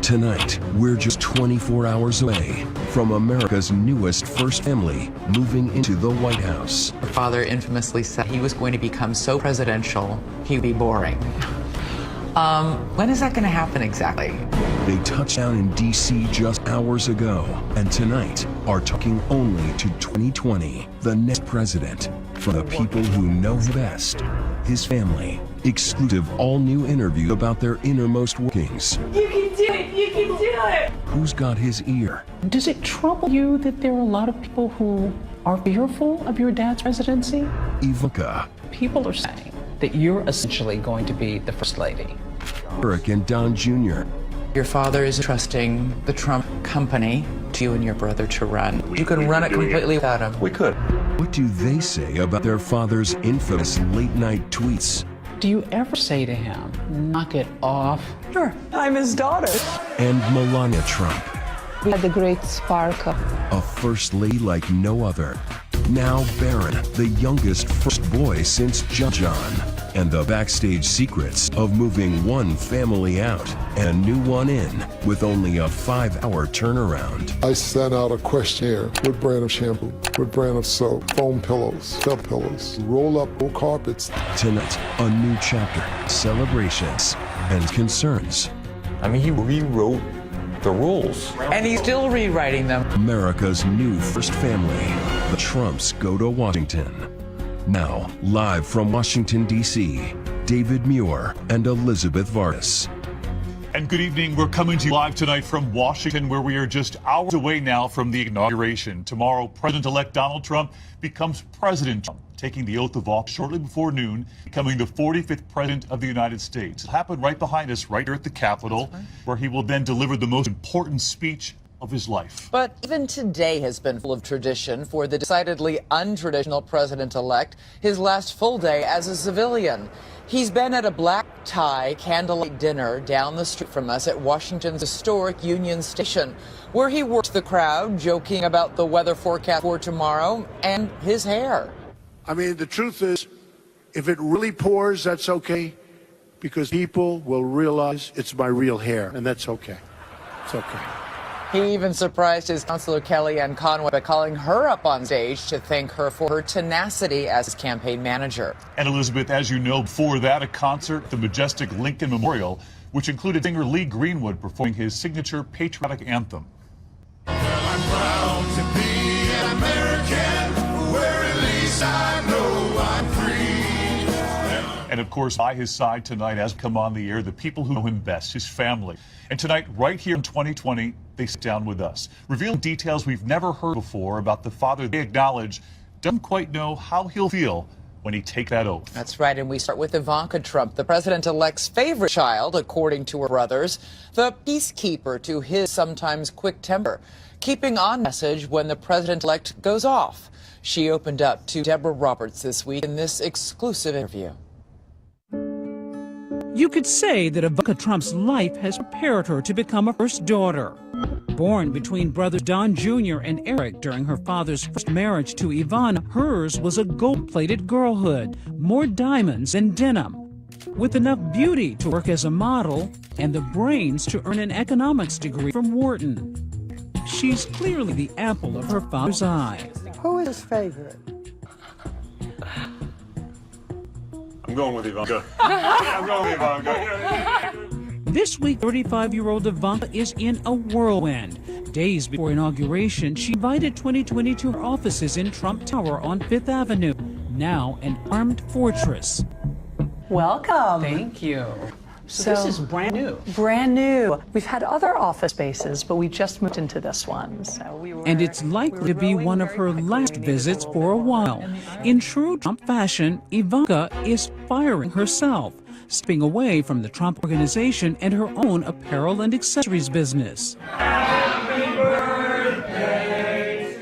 Tonight, we're just 24 hours away from America's newest first family moving into the White House. Her father infamously said he was going to become so presidential, he'd be boring. When is that going to happen exactly? They touched down in D.C. just hours ago, and tonight are talking only to 2020, the next president, for the people who know him best, his family. Exclusive all-new interview about their innermost workings. You can do it! You can do it! Who's got his ear? Does it trouble you that there are a lot of people who are fearful of your dad's presidency? Ivanka. People are saying that you're essentially going to be the first lady. Eric and Don Jr. Your father is trusting the Trump company to you and your brother to run. You could run it completely without him. We could. What do they say about their father's infamous late-night tweets? Do you ever say to him, knock it off? Sure, I'm his daughter. And Melania Trump. We had the great spark. A first lady like no other. Now Barron, the youngest first boy since John. And the backstage secrets of moving one family out and a new one in with only a 5-hour turnaround. I sent out a questionnaire. What brand of shampoo? What brand of soap? Foam pillows, felt pillows, roll-up carpets. Tonight, a new chapter, celebrations and concerns. I mean, he rewrote the rules. And he's still rewriting them. America's new first family. The Trumps go to Washington. Now, live from Washington, D.C., David Muir and Elizabeth Vargas. And good evening. We're coming to you live tonight from Washington, where we are just hours away now from the inauguration. Tomorrow, President-elect Donald Trump becomes President Trump, taking the oath of office shortly before noon, becoming the 45th President of the United States. It'll happen right behind us, right here at the Capitol, where he will then deliver the most important speech of his life. But even today has been full of tradition for the decidedly untraditional president-elect, his last full day as a civilian. He's been at a black tie candlelight dinner down the street from us at Washington's historic Union Station, where he worked the crowd, joking about the weather forecast for tomorrow and his hair. I mean, the truth is, if it really pours, that's okay, because people will realize it's my real hair, and that's okay. It's okay. He even surprised his counselor Kellyanne Conway by calling her up on stage to thank her for her tenacity as his campaign manager. And Elizabeth, as you know, before that, a concert at the majestic Lincoln Memorial, which included singer Lee Greenwood performing his signature patriotic anthem. Well, I'm proud to be an American, where at least I know I'm free. And of course, by his side tonight, as we come on the air, the people who know him best, his family. And tonight, right here in 2020, they sit down with us, revealing details we've never heard before about the father they acknowledge doesn't quite know how he'll feel when he takes that oath. That's right, and we start with Ivanka Trump, the president-elect's favorite child, according to her brothers, the peacekeeper to his sometimes quick temper, keeping on message when the president-elect goes off. She opened up to Deborah Roberts this week in this exclusive interview. You could say that Ivanka Trump's life has prepared her to become a first daughter. Born between brothers Don Jr. and Eric during her father's first marriage to Ivana, hers was a gold-plated girlhood, more diamonds and denim. With enough beauty to work as a model and the brains to earn an economics degree from Wharton. She's clearly the apple of her father's eye. Who is his favorite? I'm going with Ivanka. I'm going with Ivanka. This week, 35-year-old Ivanka is in a whirlwind. Days before inauguration, she invited 2020 to her offices in Trump Tower on Fifth Avenue, now an armed fortress. Welcome. Thank you. So this is brand new. Brand new. We've had other office spaces, but we just moved into this one. So And it's likely to be one of her last visits for a while. In true Trump fashion, Ivanka is firing herself, stepping away from the Trump Organization and her own apparel and accessories business.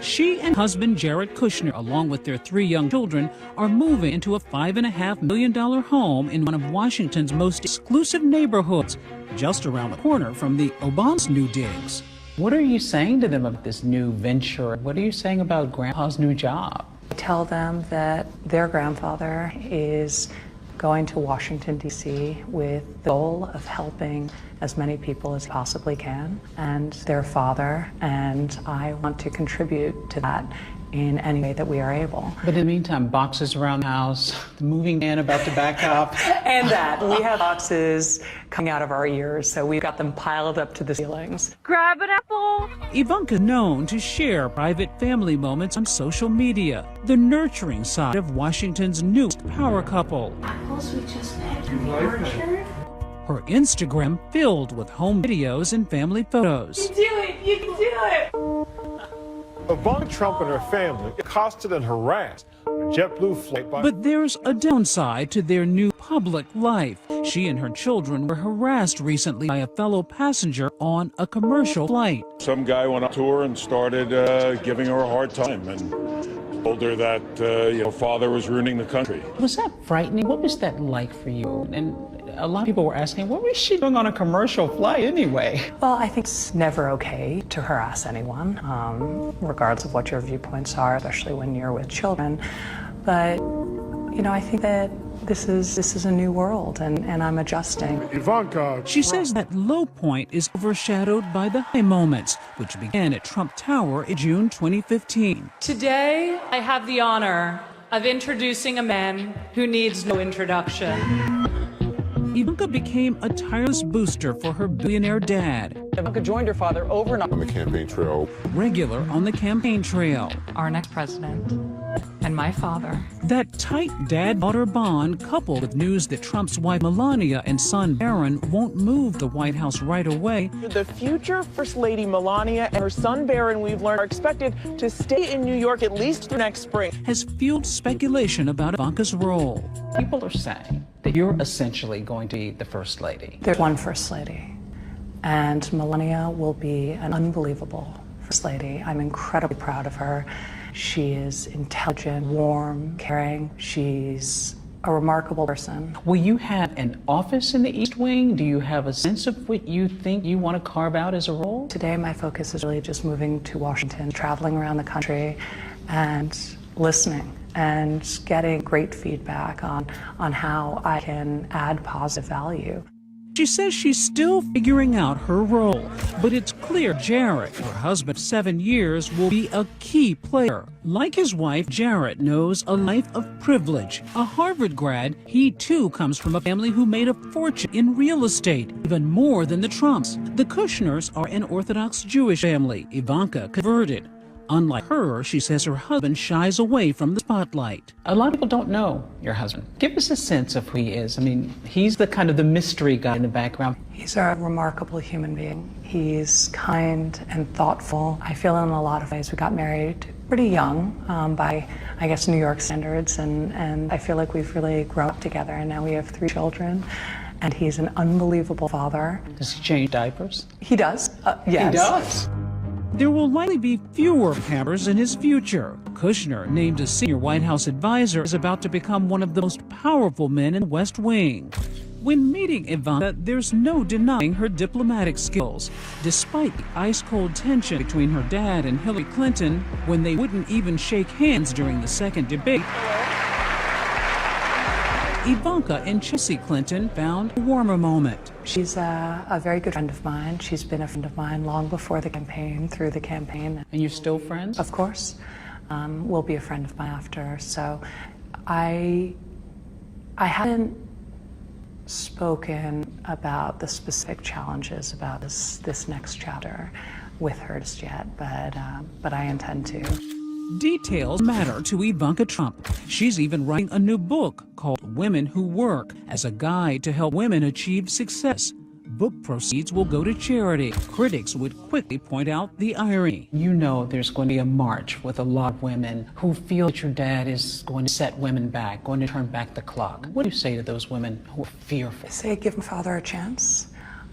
She and husband Jared Kushner, along with their 3 young children, are moving into a $5.5 million home in one of Washington's most exclusive neighborhoods, just around the corner from the Obama's new digs. What are you saying to them about this new venture? What are you saying about Grandpa's new job? tell them that their grandfather is going to Washington, D.C. with the goal of helping as many people as possibly can and their father, and I want to contribute to that in any way that we are able. But in the meantime, boxes around the house, the moving van about to back up. And that. We have boxes coming out of our ears, so we've got them piled up to the ceilings. Grab an apple. Ivanka known to share private family moments on social media, the nurturing side of Washington's newest power couple. Apples we just picked in the orchard. Her Instagram filled with home videos and family photos. You can do it! You can do it! Ivanka Trump and her family accosted and harassed a JetBlue flight by... But there's a downside to their new public life. She and her children were harassed recently by a fellow passenger on a commercial flight. Some guy went on tour and started giving her a hard time and told her that father was ruining the country. Was that frightening? What was that like for you? And a lot of people were asking, what was she doing on a commercial flight anyway? Well, I think it's never okay to harass anyone, regardless of what your viewpoints are, especially when you're with children. But, I think that this is a new world, and I'm adjusting. Ivanka. She says that low point is overshadowed by the high moments, which began at Trump Tower in June 2015. Today, I have the honor of introducing a man who needs no introduction. Ivanka became a tireless booster for her billionaire dad. Ivanka joined her father overnight on the campaign trail. Regular on the campaign trail. Our next president and my father. That tight dad-daughter bond, coupled with news that Trump's wife Melania and son Barron won't move the White House right away. The future First Lady Melania and her son Barron, we've learned, are expected to stay in New York at least through next spring. Has fueled speculation about Ivanka's role. People are saying that you're essentially going to be the First Lady. There's one First Lady, and Melania will be an unbelievable First Lady. I'm incredibly proud of her. She is intelligent, warm, caring. She's a remarkable person. Will you have an office in the East Wing? Do you have a sense of what you think you want to carve out as a role? Today, my focus is really just moving to Washington, traveling around the country, and listening and getting great feedback on how I can add positive value. She says she's still figuring out her role, but it's clear Jarrett, her husband of 7 years, will be a key player. Like his wife, Jarrett knows a life of privilege. A Harvard grad, he too comes from a family who made a fortune in real estate, even more than the Trumps. The Kushners are an Orthodox Jewish family. Ivanka converted. Unlike her, she says her husband shies away from the spotlight. A lot of people don't know your husband. Give us a sense of who he is. I mean, he's the kind of the mystery guy in the background. He's a remarkable human being. He's kind and thoughtful. I feel in a lot of ways we got married pretty young by, I guess, New York standards, and I feel like we've really grown up together, and now we have 3 children. And he's an unbelievable father. Does he change diapers? He does. Yes. He does. There will likely be fewer Pampers in his future. Kushner, named a senior White House advisor, is about to become one of the most powerful men in the West Wing. When meeting Ivanka, there's no denying her diplomatic skills. Despite the ice-cold tension between her dad and Hillary Clinton, when they wouldn't even shake hands during the second debate, Ivanka and Chelsea Clinton found a warmer moment. She's a very good friend of mine. She's been a friend of mine long before the campaign, through the campaign. And you're still friends? Of course. Will be a friend of mine after. So I haven't spoken about the specific challenges about this next chapter with her just yet, but I intend to. Details matter to Ivanka Trump. She's even writing a new book called Women Who Work as a guide to help women achieve success. Book proceeds will go to charity. Critics would quickly point out the irony. You know there's going to be a march with a lot of women who feel that your dad is going to set women back, going to turn back the clock. What do you say to those women who are fearful? I say give my father a chance.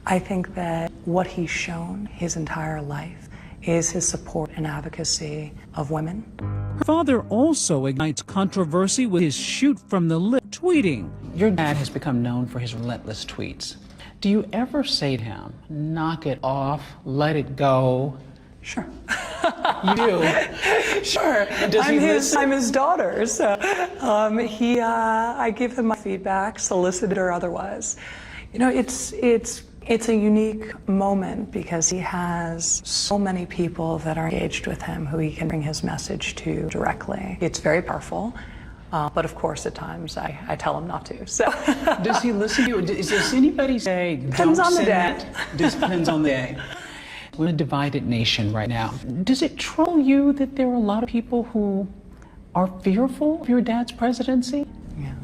I think that what he's shown his entire life is his support and advocacy of women. Her father also ignites controversy with his shoot from the lip tweeting. Your dad has become known for his relentless tweets. Do you ever say to him, knock it off, let it go? Sure. You do? Sure. Does he listen? I'm his daughter, so I give him my feedback, solicited or otherwise. You know, it's a unique moment because he has so many people that are engaged with him who he can bring his message to directly. It's very powerful. But of course, at times, I tell him not to. So, does he listen to you? Does anybody say, depends don't on the send day. that? Depends on the day. We're a divided nation right now. Does it trouble you that there are a lot of people who are fearful of your dad's presidency? Yeah.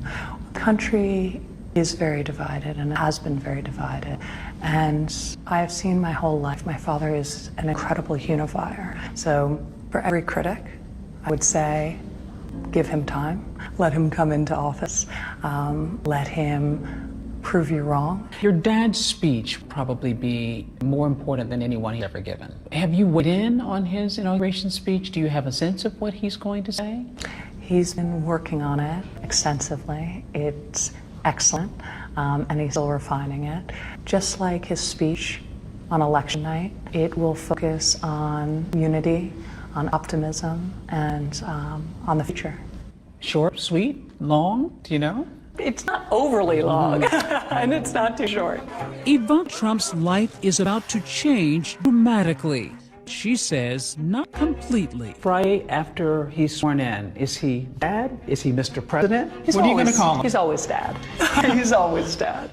The country is very divided and has been very divided. And I have seen my whole life, my father is an incredible unifier. So for every critic, I would say, give him time, let him come into office, let him prove you wrong. Your dad's speech would probably be more important than anyone he's ever given. Have you weighed in on his inauguration speech? Do you have a sense of what he's going to say? He's been working on it extensively. It's excellent, and he's still refining it. Just like his speech on election night, it will focus on unity, on optimism, and on the future. Short, sweet, long, do you know? It's not overly long, and it's not too short. Ivanka Trump's life is about to change dramatically. She says not completely. Friday after he's sworn in, is he Dad? Is he Mr. President? What are you going to call him? He's always Dad. He's always Dad.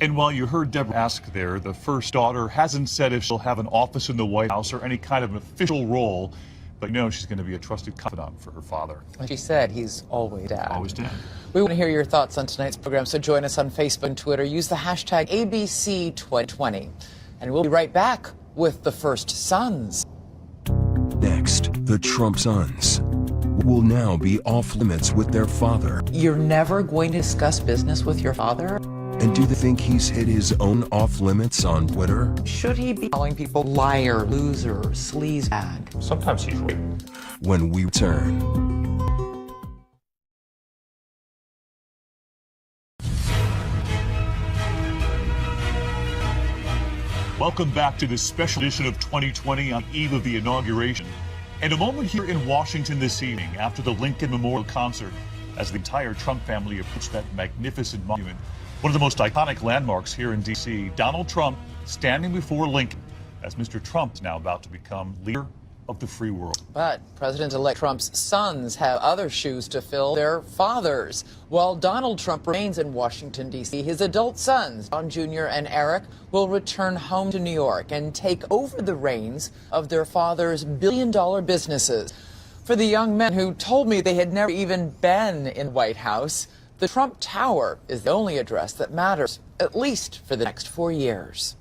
And while you heard Deborah ask there, the first daughter hasn't said if she'll have an office in the White House or any kind of an official role, but you know she's going to be a trusted confidant for her father. She said he's always Dad. Always Dad. We want to hear your thoughts on tonight's program, so join us on Facebook and Twitter. Use the hashtag ABC2020. And we'll be right back with the first sons. Next, the Trump sons will now be off limits with their father. You're never going to discuss business with your father? And do they think he's hit his own off limits on Twitter? Should he be calling people liar, loser, sleazebag? Sometimes he's right. When we return. Welcome back to this special edition of 2020 on eve of the inauguration. And a moment here in Washington this evening after the Lincoln Memorial Concert as the entire Trump family approached that magnificent monument. One of the most iconic landmarks here in D.C., Donald Trump standing before Lincoln as Mr. Trump is now about to become leader of the free world. But President-elect Trump's sons have other shoes to fill, their fathers. While Donald Trump remains in Washington, D.C., his adult sons, Don Jr. and Eric, will return home to New York and take over the reins of their father's billion-dollar businesses. For the young men who told me they had never even been in the White House, the Trump Tower is the only address that matters, at least for the next 4 years.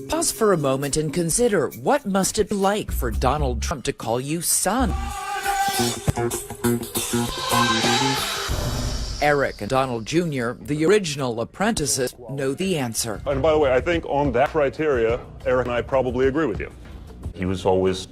Pause for a moment and consider, what must it be like for Donald Trump to call you son? Eric and Donald Jr., the original apprentices, know the answer. And by the way, I think on that criteria, Eric and I probably agree with you. He was always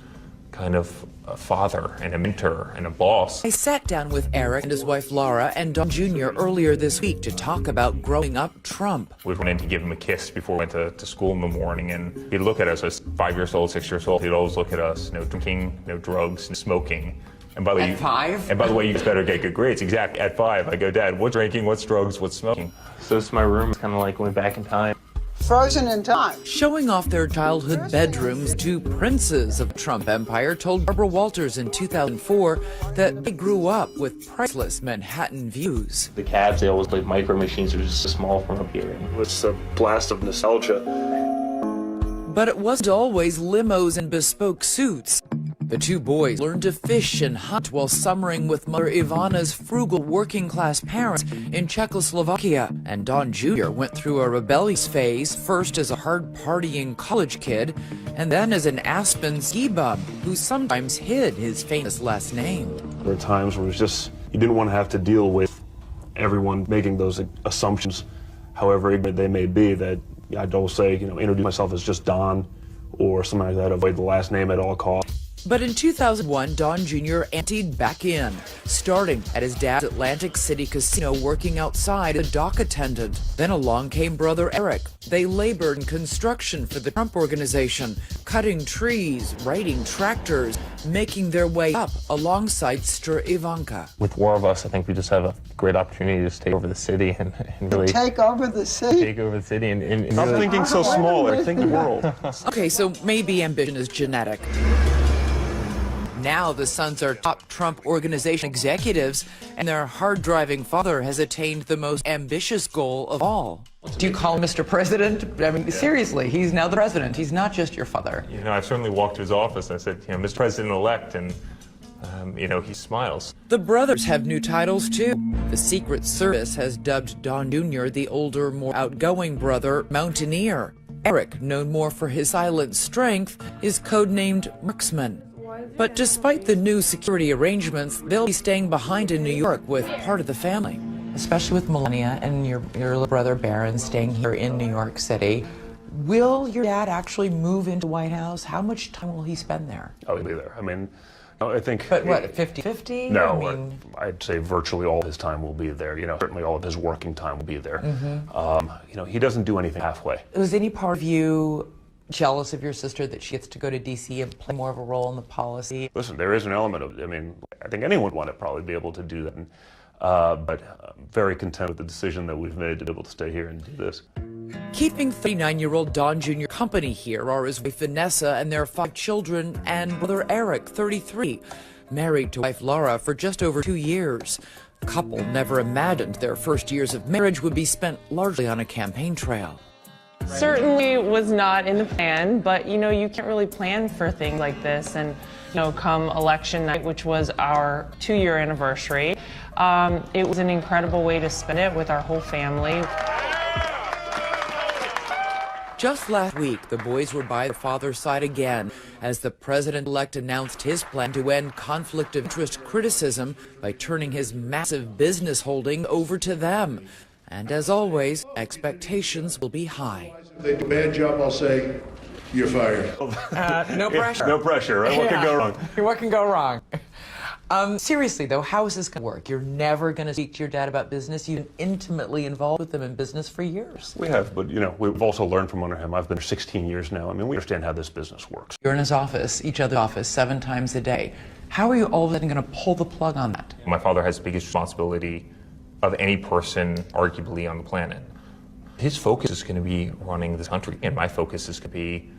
kind of a father and a mentor and a boss. I sat down with Eric and his wife Laura and Don Jr. earlier this week to talk about growing up Trump. We went in to give him a kiss before we went to school in the morning, and he'd look at us as 5 years old, 6 years old. He'd always look at us, no drinking, no drugs, no smoking. And by the way, at 5? And by the way, you just better get good grades. Exactly. At 5, I go, Dad, what's drinking, what's drugs, what's smoking? So it's my room. It's kind of like went back in time. Frozen in time. Showing off their childhood bedrooms, two princes of the Trump empire told Barbara Walters in 2004 that they grew up with priceless Manhattan views. The cabs, they always like micro machines, are just so small from up here. It's a blast of nostalgia. But it wasn't always limos and bespoke suits. The two boys learned to fish and hunt while summering with mother Ivana's frugal working-class parents in Czechoslovakia. And Don Jr. went through a rebellious phase, first as a hard-partying college kid, and then as an Aspen ski bum who sometimes hid his famous last name. There were times where it was just, you didn't want to have to deal with everyone making those assumptions, however ignorant they may be, that I'd always say, introduce myself as just Don or something like that, avoid the last name at all costs. But in 2001, Don Jr. anteed back in, starting at his dad's Atlantic City casino working outside as a dock attendant. Then along came brother Eric. They labored in construction for the Trump Organization, cutting trees, riding tractors, making their way up alongside sister Ivanka. With 4 of us, I think we just have a great opportunity to take over the city and really take over the city. Take over the city and Stop really thinking so small. I think the world. Okay, so maybe ambition is genetic. Now the sons are top Trump Organization executives, and their hard-driving father has attained the most ambitious goal of all. Do you call him Mr. President? I mean, seriously, he's now the president. He's not just your father. You know, I certainly walked to his office and I said, you know, Mr. President-elect, and, you know, he smiles. The brothers have new titles, too. The Secret Service has dubbed Don Jr., the older, more outgoing brother, Mountaineer. Eric, known more for his silent strength, is codenamed Marksman. But despite the new security arrangements, they'll be staying behind in New York with part of the family. Especially with Melania and your little brother Barron staying here in New York City. Will your dad actually move into the White House? How much time will he spend there? Oh, he'll be there. I mean, I think... But what, 50-50? No, I mean... I'd say virtually all of his time will be there. You know, certainly all of his working time will be there. You know, he doesn't do anything halfway. Was any part of you jealous of your sister that she gets to go to D.C. and play more of a role in the policy? Listen, there is an element of, I mean, I think anyone would want to probably be able to do that. But I'm very content with the decision that we've made to be able to stay here and do this. Keeping 39-year-old Don Jr. company here are his wife Vanessa and their 5 children, and brother Eric, 33, married to wife Laura for just over 2 years. The couple never imagined their first years of marriage would be spent largely on a campaign trail. Certainly was not in the plan, but you know, you can't really plan for things like this. And you know, come election night, which was our 2-year anniversary, it was an incredible way to spend it with our whole family. Just last week, the boys were by their father's side again as the president-elect announced his plan to end conflict of interest criticism by turning his massive business holding over to them. And as always, expectations will be high. If they do a bad job, I'll say, you're fired. No pressure. No pressure, right? What could go wrong? What can go wrong? Seriously, though, how is this going to work? You're never going to speak to your dad about business. You've been intimately involved with them in business for years. We have, but, you know, we've also learned from under him. I've been here 16 years now. I mean, we understand how this business works. You're in his office, each other's office, 7 times a day. How are you all of a sudden going to pull the plug on that? My father has the biggest responsibility of any person, arguably, on the planet. His focus is going to be running this country, and my focus is going to be,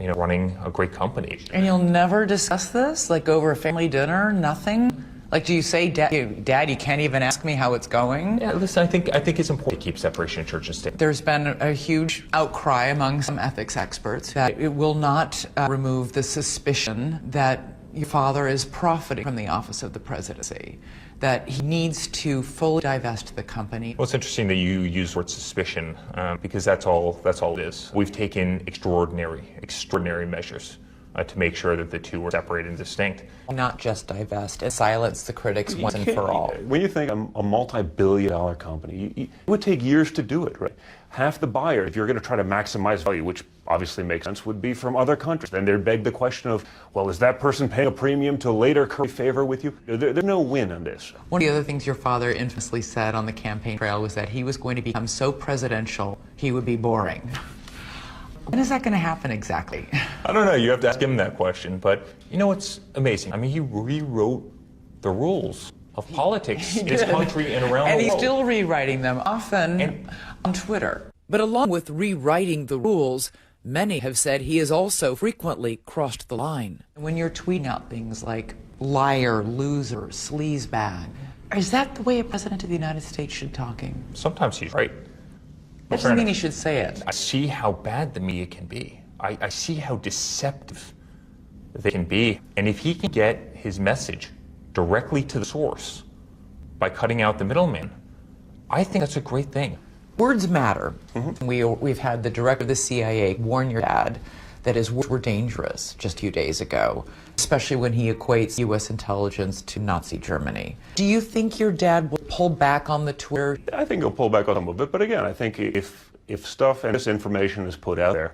you know, running a great company. And you'll never discuss this, like over a family dinner, nothing? Like, do you say, Dad, you can't even ask me how it's going? Yeah, listen, I think it's important to keep separation of church and state. There's been a huge outcry among some ethics experts that it will not remove the suspicion that your father is profiting from the office of the presidency, that he needs to fully divest the company. Well, it's interesting that you use the word suspicion, because that's all it is. We've taken extraordinary measures to make sure that the two are separated and distinct. Not just divest and silence the critics once and for all. When you think a multi-billion-dollar company, it would take years to do it, right? Half the buyer, if you're going to try to maximize value, which obviously makes sense, would be from other countries. Then there'd beg the question of, well, is that person paying a premium to later curry favor with you? There's no win on this. One of the other things your father infamously said on the campaign trail was that he was going to become so presidential, he would be boring. When is that going to happen exactly? I don't know. You have to ask him that question. But you know what's amazing? I mean, he rewrote the rules of politics in this country and around the world. And he's still rewriting them, often on Twitter. But along with rewriting the rules, many have said he has also frequently crossed the line. When you're tweeting out things like liar, loser, sleazebag, is that the way a president of the United States should be talking? Sometimes he's right. That doesn't mean he should say it. I see how bad the media can be. I see how deceptive they can be. And if he can get his message directly to the source by cutting out the middleman, I think that's a great thing. Words matter. We've had the director of the CIA warn your dad that his words were dangerous just a few days ago, especially when he equates U.S. intelligence to Nazi Germany. Do you think your dad will pull back on the Twitter? I think he'll pull back on some of it, but again, I think if stuff and this information is put out there,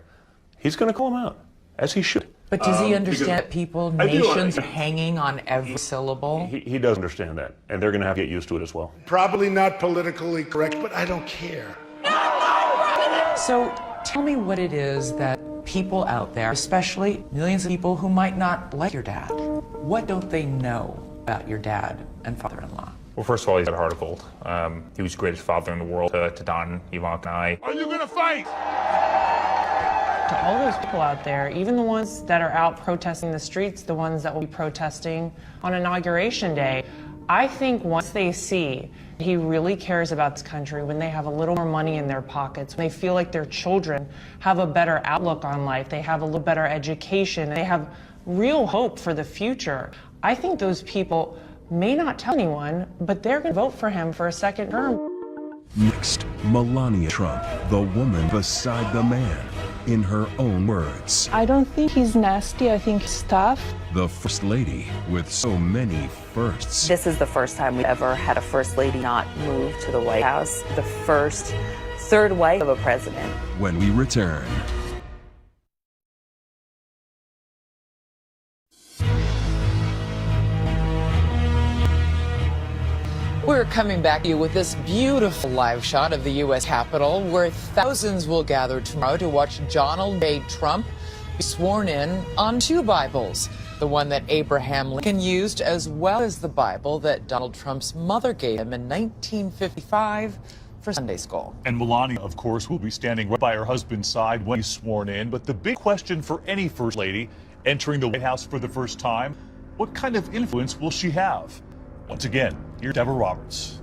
he's going to call him out, as he should. But does he understand that people, I do. nations are hanging on every syllable? He does understand that, and they're going to have to get used to it as well. Probably not politically correct, but I don't care. So tell me what it is that people out there, especially millions of people who might not like your dad, what don't they know about your dad and father-in-law? Well, first of all, he's had a heart of gold. He was the greatest father in the world to Don, Ivanka, and I. Are you gonna fight? To all those people out there, even the ones that are out protesting in the streets, the ones that will be protesting on Inauguration Day, I think once they see he really cares about this country, when they have a little more money in their pockets, when they feel like their children have a better outlook on life, they have a little better education, they have real hope for the future, I think those people may not tell anyone, but they're going to vote for him for a second term. Next, Melania Trump, the woman beside the man, in her own words. I don't think he's nasty. I think he's tough. The First Lady with so many firsts. This is the first time we've ever had a First Lady not move to the White House. The first third wife of a president. When we return. We're coming back to you with this beautiful live shot of the U.S. Capitol, where thousands will gather tomorrow to watch Donald J. Trump be sworn in on two Bibles, the one that Abraham Lincoln used, as well as the Bible that Donald Trump's mother gave him in 1955 for Sunday school. And Melania, of course, will be standing right by her husband's side when he's sworn in. But the big question for any First Lady entering the White House for the first time, what kind of influence will she have? Once again, here's Deborah Roberts.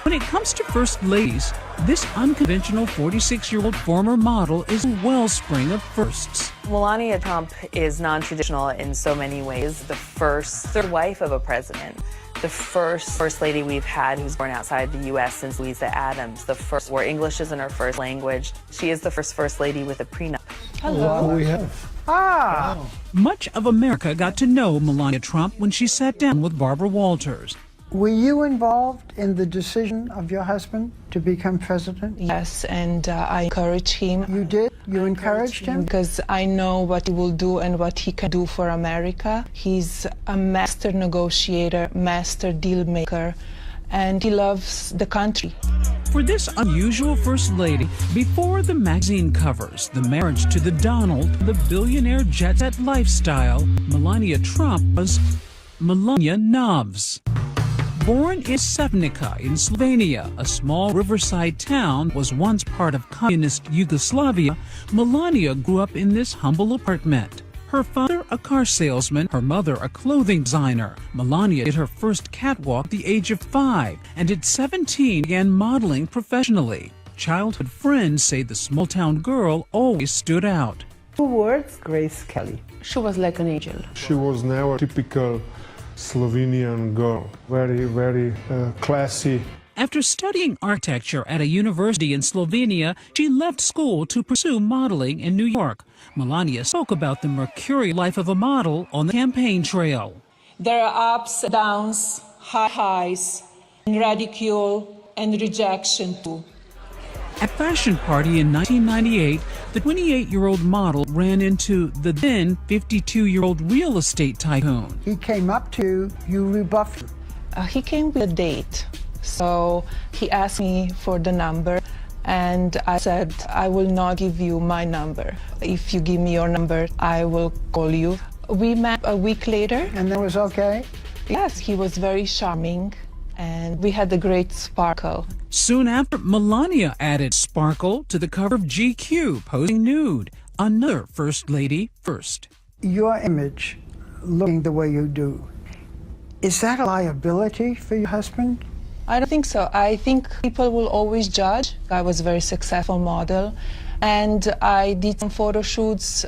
When it comes to First Ladies, this unconventional 46-year-old former model is a wellspring of firsts. Melania Trump is non-traditional in so many ways. The first third wife of a president. The first Lady we've had who's born outside the U.S. since Louisa Adams. The first where English isn't her first language. She is the First Lady with a prenup. Hello. We have. Much of America got to know Melania Trump when she sat down with Barbara Walters. Were you involved in the decision of your husband to become president? Yes, and I encouraged him. You did? You encouraged him? Because I know what he will do and what he can do for America. He's a master negotiator, master deal maker, and he loves the country. For this unusual First Lady, before the magazine covers, the marriage to the Donald, the billionaire jet set lifestyle, Melania Trump was Melania Novs. Born in Sevnica in Slovenia, a small riverside town was once part of communist Yugoslavia, Melania grew up in this humble apartment. Her father, a car salesman, her mother, a clothing designer. Melania did her first catwalk at the age of 5, and at 17 began modeling professionally. Childhood friends say the small-town girl always stood out. 2 words, Grace Kelly. She was like an angel. She was now a typical Slovenian girl. Very, very classy. After studying architecture at a university in Slovenia, she left school to pursue modeling in New York. Melania spoke about the mercurial life of a model on the campaign trail. There are ups and downs, high highs, and ridicule and rejection too. At Fashion Party in 1998, the 28-year-old model ran into the then 52-year-old real estate tycoon. He came up to you, rebuffed him. He came with a date. So he asked me for the number, and I said, I will not give you my number. If you give me your number, I will call you. We met a week later. And that was okay? Yes, he was very charming, and we had a great sparkle. Soon after, Melania added sparkle to the cover of GQ, posing nude. Another First Lady first. Your image, looking the way you do, is that a liability for your husband? I don't think so. I think people will always judge. I was a very successful model, and I did some photo shoots.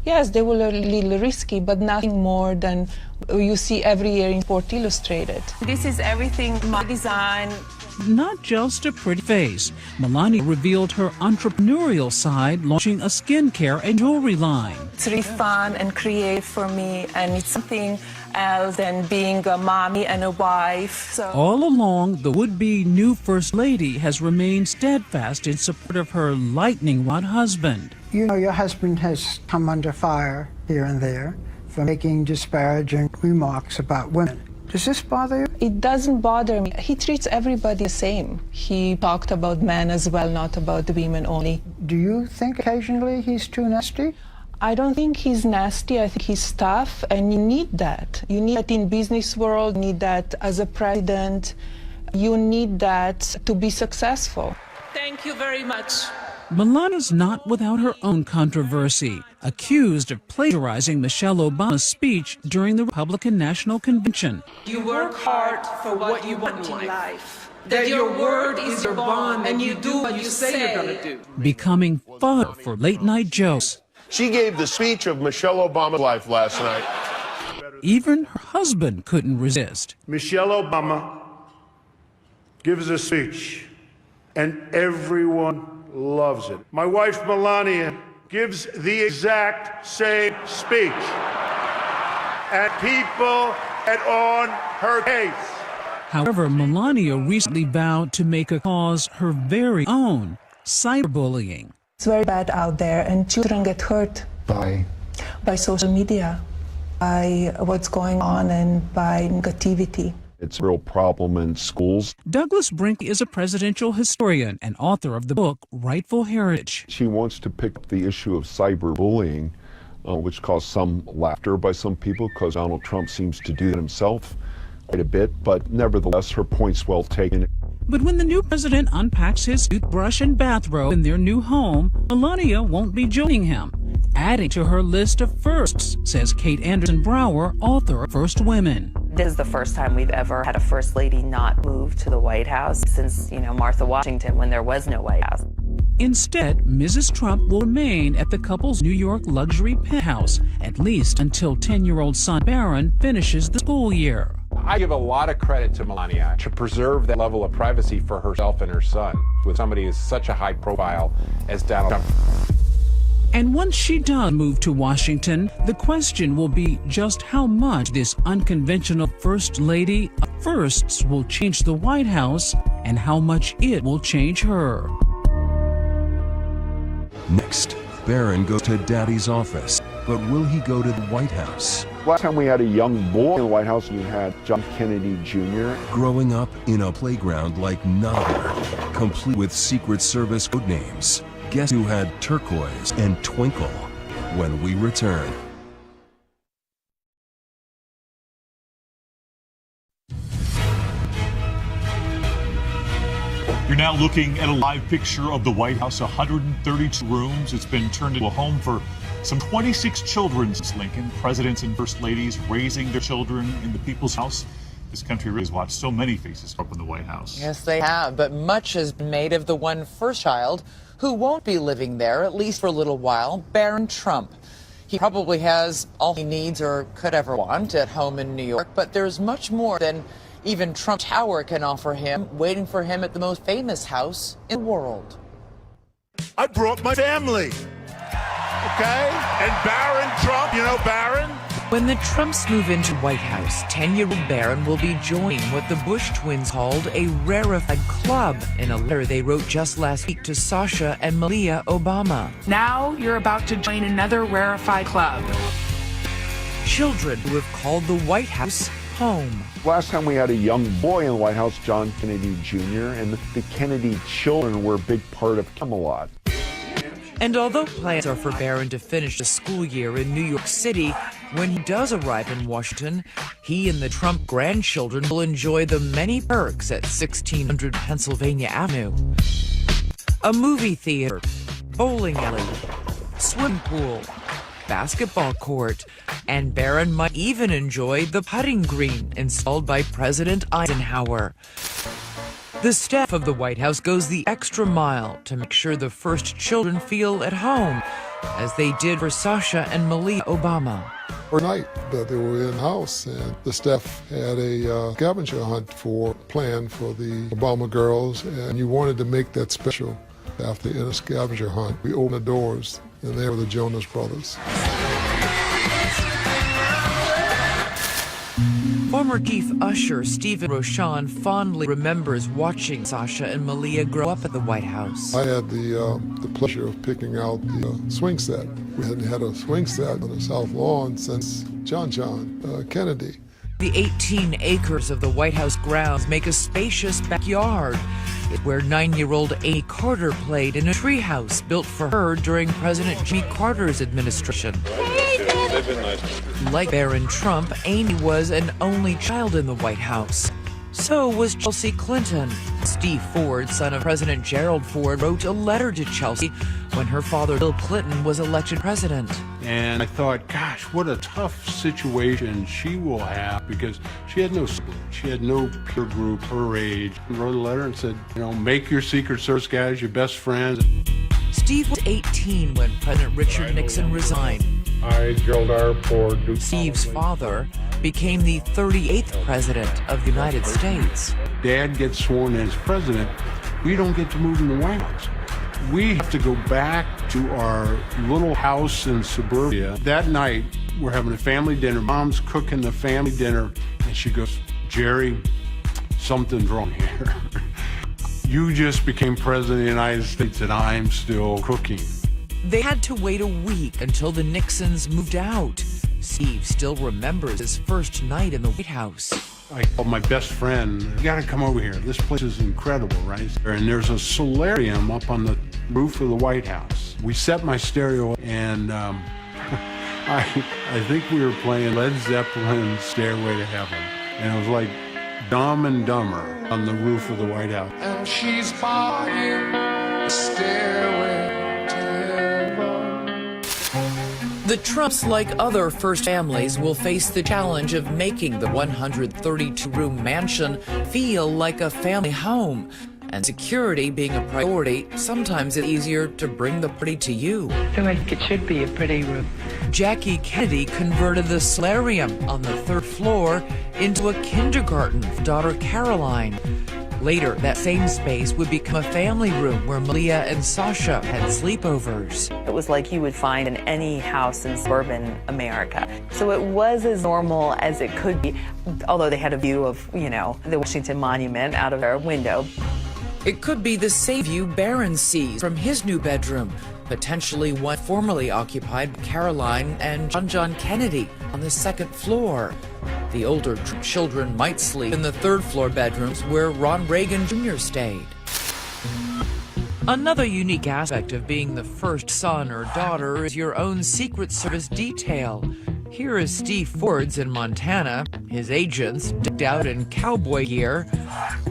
Yes, they were a little risky, but nothing more than you see every year in Sport Illustrated. This is everything my design. not just a pretty face. Melania revealed her entrepreneurial side, launching a skincare and jewelry line. It's really fun and creative for me, and it's something else than being a mommy and a wife. So All along, the would-be new First Lady has remained steadfast in support of her lightning-rod husband. You know, your husband has come under fire here and there for making disparaging remarks about women. Does this bother you? it doesn't bother me. He treats everybody the same. He talked about men as well, not about the women only. Do you think occasionally he's too nasty? I don't think he's nasty. I think he's tough, and you need that. You need that in business world. You need that as a president. You need that to be successful. Thank you very much. Melania's not without her own controversy, accused of plagiarizing Michelle Obama's speech during the Republican National Convention. You work hard for what you want in life. That your word is your bond, and you do what you say you're going to do. Becoming fodder for late-night jokes. She gave the speech of Michelle Obama's life last night. Even her husband couldn't resist. Michelle Obama gives a speech, and everyone loves it. My wife, Melania, gives the exact same speech, and people get on her case. However, Melania recently vowed to make a cause her very own: cyberbullying. It's very bad out there, and children get hurt By social media, by what's going on, and by negativity. It's a real problem in schools. Douglas Brink is a presidential historian and author of the book Rightful Heritage. She wants to pick up the issue of cyberbullying, which caused some laughter by some people because Donald Trump seems to do that himself quite a bit, but nevertheless, her point's well taken. But when the new president unpacks his toothbrush and bathrobe in their new home, Melania won't be joining him, adding to her list of firsts, says Kate Anderson Brower, author of First Women. This is the first time we've ever had a first lady not move to the White House since, Martha Washington, when there was no White House. Instead, Mrs. Trump will remain at the couple's New York luxury penthouse, at least until 10-year-old son Barron finishes the school year. I give a lot of credit to Melania to preserve that level of privacy for herself and her son with somebody who's such a high profile as Donald Trump. And once she does move to Washington, the question will be just how much this unconventional First Lady of firsts will change the White House and how much it will change her. Next, Barron goes to Daddy's office, but will he go to the White House? Last time we had a young boy in the White House, you had John Kennedy Jr. Growing up in a playground like none other, complete with Secret Service code names. Guess who had turquoise and twinkle? When we return. You're now looking at a live picture of the White House, 132 rooms. It's been turned into a home for some 26 children since Lincoln. Presidents and first ladies raising their children in the people's house. This country really has watched so many faces grow up in the White House. Yes, they have, but much has been made of the one first child who won't be living there, at least for a little while, Barron Trump. He probably has all he needs or could ever want at home in New York, but there's much more than even Trump Tower can offer him, waiting for him at the most famous house in the world. I brought my family, okay? And Barron Trump, you know Barron? When the Trumps move into White House, 10-year-old Barron will be joining what the Bush twins called a rarefied club in a letter they wrote just last week to Sasha and Malia Obama. Now you're about to join another rarefied club. Children who have called the White House home. Last time we had a young boy in the White House, John Kennedy Jr., and the Kennedy children were a big part of Camelot. And although plans are for Barron to finish the school year in New York City, when he does arrive in Washington, he and the Trump grandchildren will enjoy the many perks at 1600 Pennsylvania Avenue. A movie theater, bowling alley, swim pool, basketball court, and Barron might even enjoy the putting green installed by President Eisenhower. The staff of the White House goes the extra mile to make sure the first children feel at home, as they did for Sasha and Malia Obama. or night that they were in the house, and the staff had a scavenger hunt planned for the Obama girls, and you wanted to make that special. After in a scavenger hunt, we opened the doors, and there were the Jonas Brothers. Former chief usher Stephen Rochon fondly remembers watching Sasha and Malia grow up at the White House. I had the pleasure of picking out the swing set. We hadn't had a swing set on the South Lawn since John Kennedy. The 18 acres of the White House grounds make a spacious backyard. It's where 9-year-old Amy Carter played in a treehouse built for her during President Jimmy Carter's administration. Like Barron Trump, Amy was an only child in the White House. So was Chelsea Clinton. Steve Ford, son of President Gerald Ford, wrote a letter to Chelsea when her father, Bill Clinton, was elected president. And I thought, gosh, what a tough situation she will have, because she had no siblings. She had no peer group her age. I wrote a letter and said, make your Secret Service guys your best friends. Steve was 18 when President Richard Nixon resigned. I, Gerald R. Ford. Steve's father became the 38th president of the United States. Dad gets sworn in as president. We don't get to move in the White House. We have to go back to our little house in suburbia. That night, we're having a family dinner. Mom's cooking the family dinner, and she goes, Jerry, something's wrong here. You just became president of the United States, and I'm still cooking. They had to wait a week until the Nixons moved out. Steve still remembers his first night in the White House. I called my best friend, you gotta come over here. This place is incredible, right? And there's a solarium up on the roof of the White House. We set my stereo, and I think we were playing Led Zeppelin's Stairway to Heaven. And it was like Dumb and Dumber on the roof of the White House. And she's buying a stairway to heaven. The Trumps, like other first families, will face the challenge of making the 132-room mansion feel like a family home. And security being a priority, sometimes it's easier to bring the party to you. So I think it should be a pretty room. Jackie Kennedy converted the solarium on the 3rd floor into a kindergarten for daughter Caroline. Later, that same space would become a family room where Malia and Sasha had sleepovers. It was like you would find in any house in suburban America. So it was as normal as it could be, although they had a view of, the Washington Monument out of their window. It could be the same view Barron sees from his new bedroom, potentially one formerly occupied by Caroline and John Kennedy on the 2nd floor. The older children might sleep in the 3rd floor bedrooms where Ron Reagan Jr. stayed. Another unique aspect of being the first son or daughter is your own Secret Service detail. Here is Steve Ford's in Montana, his agents decked out in cowboy gear.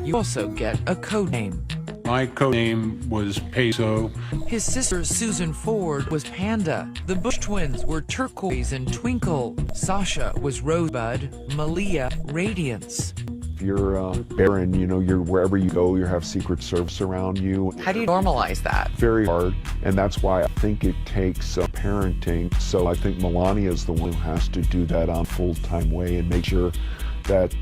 You also get a code name. My code name was Peso. His sister Susan Ford was Panda. The Bush twins were Turquoise and Twinkle. Sasha was Rosebud. Malia, Radiance. If you're Barron, you're wherever you go, you have Secret Service around you. How do you normalize that? Very hard, and that's why I think it takes parenting. So I think Melania is the one who has to do that on a full-time way and make sure that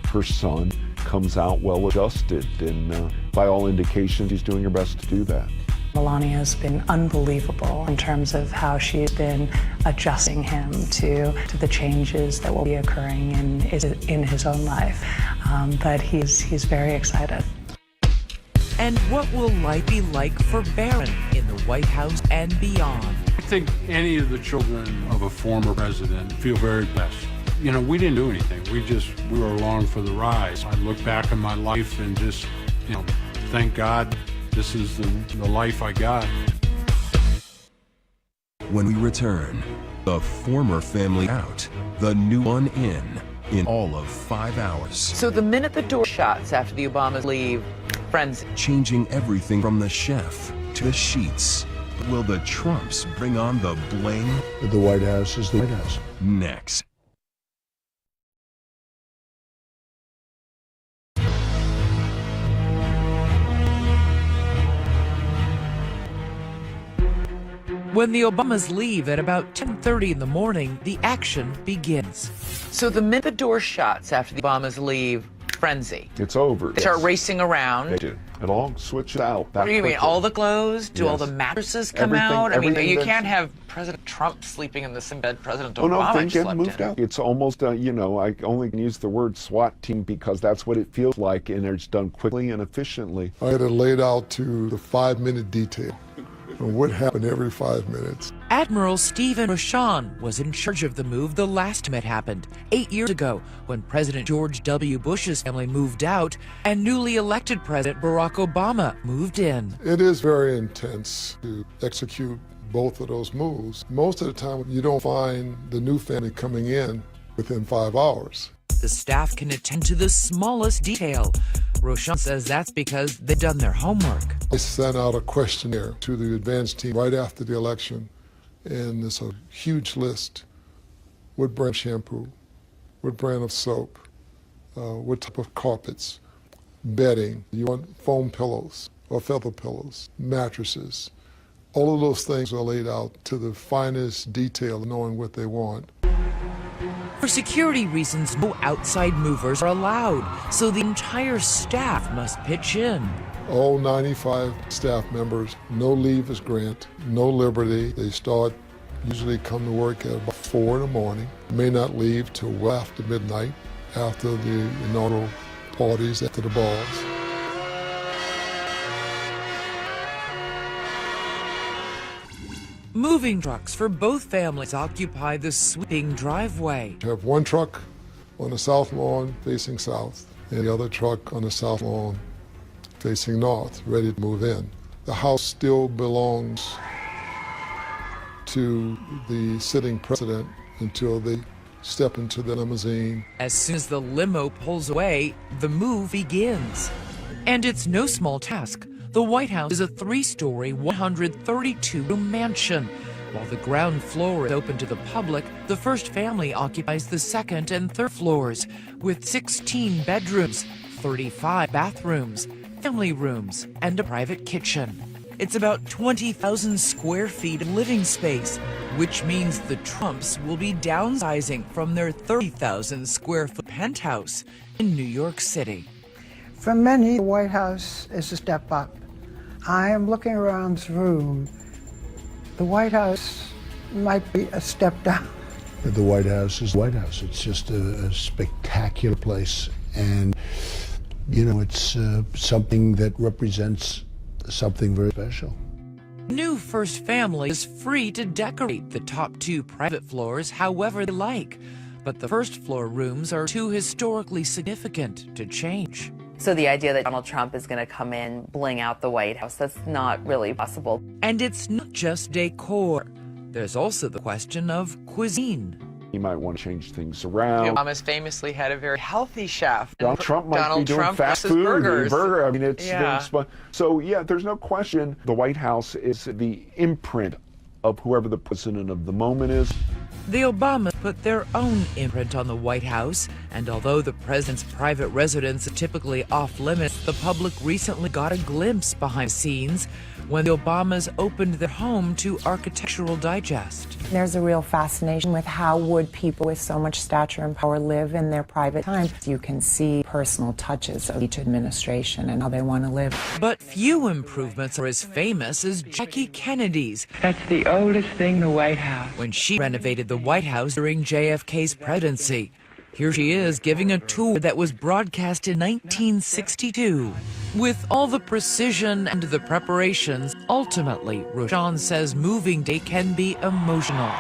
her son comes out well adjusted, and by all indications, she's doing her best to do that. Melania has been unbelievable in terms of how she's been adjusting him to the changes that will be occurring in his own life. But he's very excited. And what will life be like for Barron in the White House and beyond? I think any of the children of a former president feel very blessed. We didn't do anything. We were along for the ride. I look back on my life and just, thank God this is the life I got. When we return, the former family out, the new one in all of 5 hours. So the minute the door shuts after the Obamas leave, friends. Changing everything from the chef to the sheets. Will the Trumps bring on the bling? The White House is the White House. Next. When the Obamas leave at about 10:30 in the morning, the action begins. So the minute the door shuts after the Obamas leave, frenzy. It's over. They start racing around. They do. It all switches out. What do you mean? All the clothes? Do all the Yes. mattresses come Everything- out? I mean, everything you that's- can't have President Trump sleeping in the same bed President Oh no, Obama things get slept moved in. out. It's almost, you know, I only can use the word SWAT team because that's what it feels like, and it's done quickly and efficiently. I had it laid out to the 5-minute detail of what happened every 5 minutes. Admiral Stephen Rochon was in charge of the move the last time it happened, 8 years ago, when President George W. Bush's family moved out and newly elected President Barack Obama moved in. It is very intense to execute both of those moves. Most of the time, you don't find the new family coming in within 5 hours. The staff can attend to the smallest detail. Rochon says that's because they've done their homework. I sent out a questionnaire to the advance team right after the election, and it's a huge list. What brand of shampoo, what brand of soap, what type of carpets, bedding, you want foam pillows or feather pillows, mattresses. All of those things are laid out to the finest detail, knowing what they want. For security reasons, no outside movers are allowed, so the entire staff must pitch in. All 95 staff members, no leave is granted, no liberty. They usually come to work at about 4 in the morning. May not leave till well after midnight, after the inaugural parties, after the balls. Moving trucks for both families occupy the sweeping driveway. You have one truck on the south lawn facing south, and the other truck on the south lawn facing north, ready to move in. The house still belongs to the sitting president until they step into the limousine. As soon as the limo pulls away, the move begins. And it's no small task. The White House is a 3-story, 132-room mansion. While the ground floor is open to the public, the first family occupies the second and third floors, with 16 bedrooms, 35 bathrooms, family rooms, and a private kitchen. It's about 20,000 square feet of living space, which means the Trumps will be downsizing from their 30,000 square foot penthouse in New York City. For many, the White House is a step up. I am looking around this room. The White House might be a step down. The White House is the White House. It's just a spectacular place. And, you know, it's something that represents something very special. New First Family is free to decorate the top 2 private floors however they like, but the first floor rooms are too historically significant to change. So the idea that Donald Trump is going to come in, bling out the White House, that's not really possible. And it's not just decor. There's also the question of cuisine. You might want to change things around. Obamas famously had a very healthy chef. Donald Trump might be doing fast food and burger. I mean, it's fun. So yeah, there's no question. The White House is the imprint of whoever the president of the moment is. The Obamas put their own imprint on the White House, and although the president's private residence is typically off limits, the public recently got a glimpse behind the scenes when the Obamas opened their home to Architectural Digest. There's a real fascination with how would people with so much stature and power live in their private time. You can see personal touches of each administration and how they want to live. But few improvements are as famous as Jackie Kennedy's. That's the oldest thing in the White House. When she renovated the White House during JFK's presidency. Here she is giving a tour that was broadcast in 1962. With all the precision and the preparations, ultimately, Rochon says moving day can be emotional.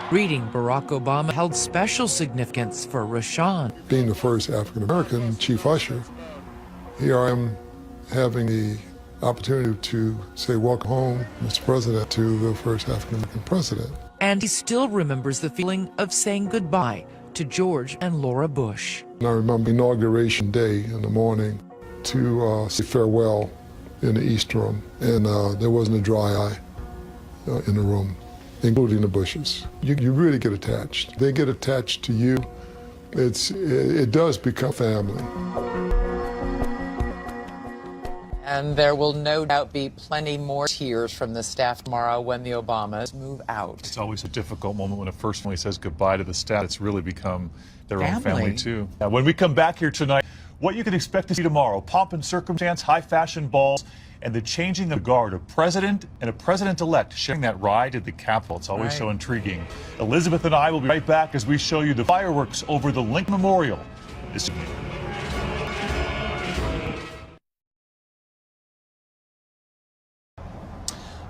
Greeting Barack Obama held special significance for Rochon. Being the first African-American chief usher, here I am having the opportunity to say, welcome home, Mr. President, to the first African-American president. And he still remembers the feeling of saying goodbye to George and Laura Bush. And I remember Inauguration Day in the morning to say farewell in the East Room, and there wasn't a dry eye in the room, including the Bushes. You really get attached. They get attached to you. It does become family. And there will no doubt be plenty more tears from the staff tomorrow when the Obamas move out. It's always a difficult moment when a first family says goodbye to the staff. It's really become their own family, too. Now, when we come back here tonight, what you can expect to see tomorrow: pomp and circumstance, high fashion balls, and the changing of the guard, a president and a president-elect sharing that ride at the Capitol. It's always so intriguing. Elizabeth and I will be right back as we show you the fireworks over the Lincoln Memorial.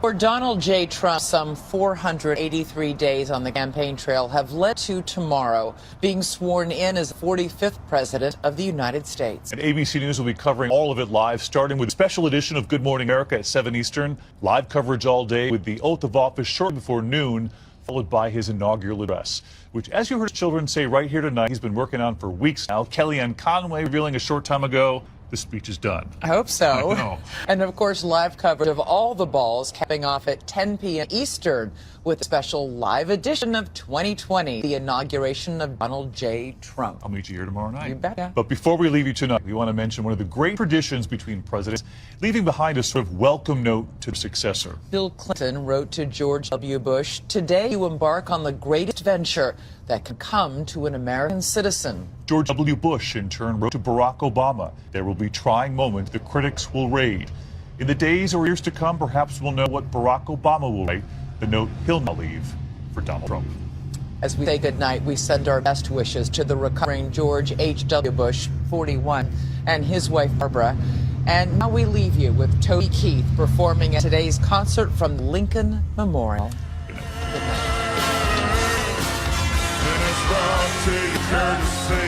For Donald J. Trump, some 483 days on the campaign trail have led to tomorrow being sworn in as the 45th President of the United States. And ABC News will be covering all of it live, starting with a special edition of Good Morning America at 7 Eastern. Live coverage all day with the oath of office shortly before noon, followed by his inaugural address, which, as you heard children say right here tonight, he's been working on for weeks now. Kellyanne Conway revealing a short time ago the speech is done. I hope so. I know. And of course, live coverage of all the balls capping off at 10 p.m. Eastern with a special live edition of 2020, the inauguration of Donald J. Trump. I'll meet you here tomorrow night. You bet. But before we leave you tonight, we want to mention one of the great traditions between presidents, leaving behind a sort of welcome note to the successor. Bill Clinton wrote to George W. Bush, "Today you embark on the greatest venture that can come to an American citizen." George W. Bush, in turn, wrote to Barack Obama, "There will be trying moments the critics will raid. In the days or years to come, perhaps we'll know what Barack Obama will write, the note he'll now leave for Donald Trump." As we say goodnight, we send our best wishes to the recovering George H.W. Bush, 41, and his wife, Barbara. And now we leave you with Toby Keith performing at today's concert from Lincoln Memorial. Good night. Courtesy,